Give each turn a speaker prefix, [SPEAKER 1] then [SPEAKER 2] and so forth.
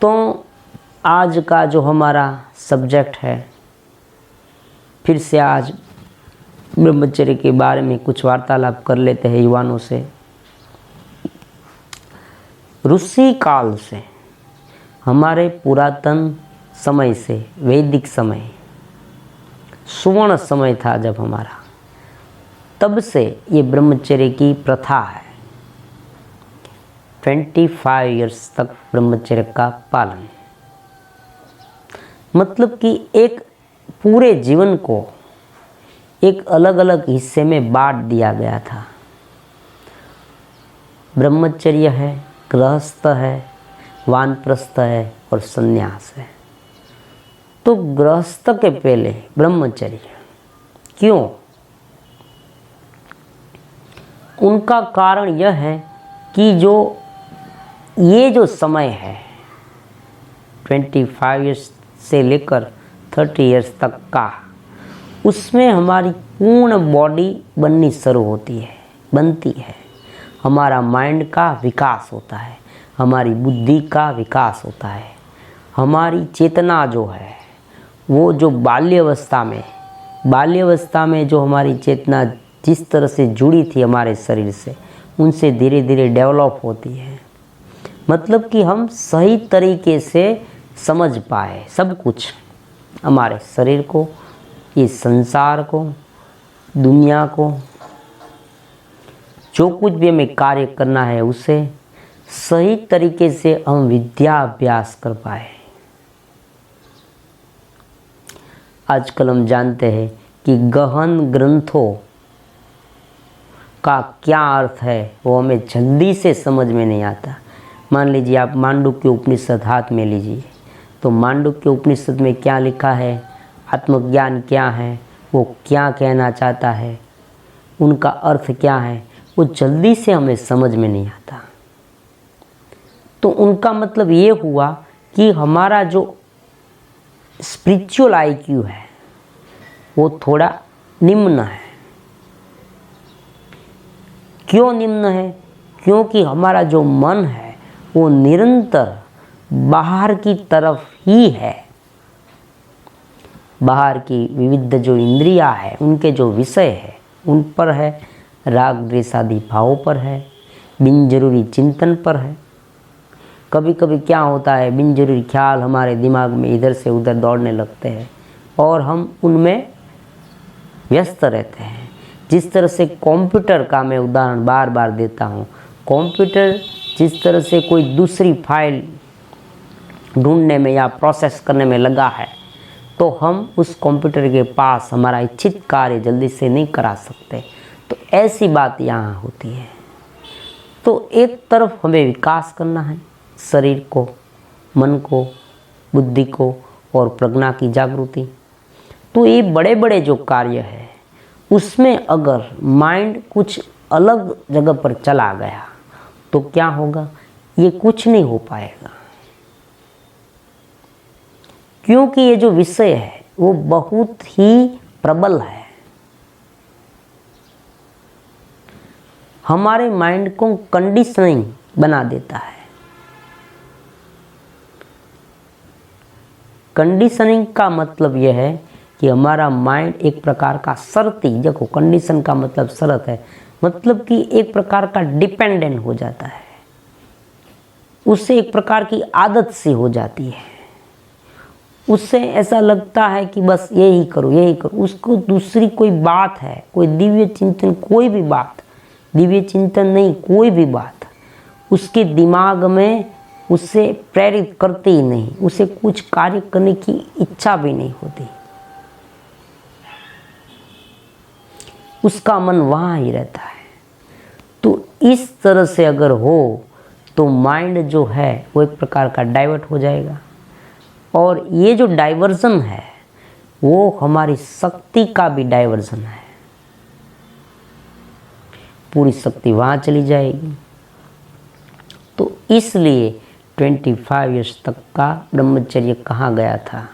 [SPEAKER 1] दोस्तों, आज का जो हमारा सब्जेक्ट है, फिर से आज ब्रह्मचर्य के बारे में कुछ वार्तालाप कर लेते हैं युवानों से। ऋषि काल से, हमारे पुरातन समय से, वैदिक समय, सुवर्ण समय था जब हमारा, तब से ये ब्रह्मचर्य की प्रथा है। 25 इयर्स तक ब्रह्मचर्य का पालन, मतलब कि एक पूरे जीवन को एक अलग अलग हिस्से में बांट दिया गया था। ब्रह्मचर्य है, गृहस्थ है, वानप्रस्थ है और संन्यास है। तो गृहस्थ के पहले ब्रह्मचर्य क्यों? उनका कारण यह है कि ये जो समय है 25 इयर्स से लेकर 30 इयर्स तक का, उसमें हमारी पूर्ण बॉडी बननी शुरू बनती है। हमारा माइंड का विकास होता है, हमारी बुद्धि का विकास होता है, हमारी चेतना जो है वो जो बाल्यावस्था में जो हमारी चेतना जिस तरह से जुड़ी थी हमारे शरीर से, उनसे धीरे धीरे डेवलप होती है। मतलब कि हम सही तरीके से समझ पाए सब कुछ, हमारे शरीर को, इस संसार को, दुनिया को, जो कुछ भी हमें कार्य करना है उसे सही तरीके से हम विद्या अभ्यास कर पाए। आजकल हम जानते हैं कि गहन ग्रंथों का क्या अर्थ है वो हमें जल्दी से समझ में नहीं आता। मान लीजिए आप मांडुक्य उपनिषद हाथ में लीजिए, तो मांडुक्य उपनिषद में क्या लिखा है, आत्मज्ञान क्या है, वो क्या कहना चाहता है, उनका अर्थ क्या है, वो जल्दी से हमें समझ में नहीं आता। तो उनका मतलब ये हुआ कि हमारा जो स्पिरिचुअल आईक्यू है वो थोड़ा निम्न है। क्यों निम्न है? क्योंकि हमारा जो मन है वो निरंतर बाहर की तरफ ही है। बाहर की विविध जो इंद्रियां है, उनके जो विषय है उन पर है, राग द्वेष आदि भावों पर है, बिन जरूरी चिंतन पर है। कभी कभी क्या होता है, बिन जरूरी ख्याल हमारे दिमाग में इधर से उधर दौड़ने लगते हैं और हम उनमें व्यस्त रहते हैं। जिस तरह से कंप्यूटर का मैं उदाहरण बार बार देता हूँ, कंप्यूटर जिस तरह से कोई दूसरी फाइल ढूंढने में या प्रोसेस करने में लगा है, तो हम उस कंप्यूटर के पास हमारा इच्छित कार्य जल्दी से नहीं करा सकते। तो ऐसी बात यहाँ होती है। तो एक तरफ हमें विकास करना है, शरीर को, मन को, बुद्धि को और प्रज्ञा की जागृति। तो ये बड़े बड़े जो कार्य है उसमें अगर माइंड कुछ अलग जगह पर चला गया तो क्या होगा, ये कुछ नहीं हो पाएगा। क्योंकि ये जो विषय है वो बहुत ही प्रबल है। हमारे माइंड को कंडीशनिंग बना देता है। कंडीशनिंग का मतलब यह है कि हमारा माइंड एक प्रकार का शर्ती, देखो कंडीशन का मतलब शर्त है, मतलब कि एक प्रकार का डिपेंडेंट हो जाता है, उससे एक प्रकार की आदत सी हो जाती है। उससे ऐसा लगता है कि बस यही करो यही करो। उसको दूसरी कोई बात है, कोई दिव्य चिंतन, कोई भी बात, दिव्य चिंतन नहीं, कोई भी बात उसके दिमाग में उससे प्रेरित करते ही नहीं, उसे कुछ कार्य करने की इच्छा भी नहीं होती। उसका मन वहाँ ही रहता है। तो इस तरह से अगर हो तो माइंड जो है वो एक प्रकार का डाइवर्ट हो जाएगा। और ये जो डाइवर्जन है वो हमारी शक्ति का भी डाइवर्जन है। पूरी शक्ति वहाँ चली जाएगी। तो इसलिए 25 इयर्स तक का ब्रह्मचर्य कहा गया था।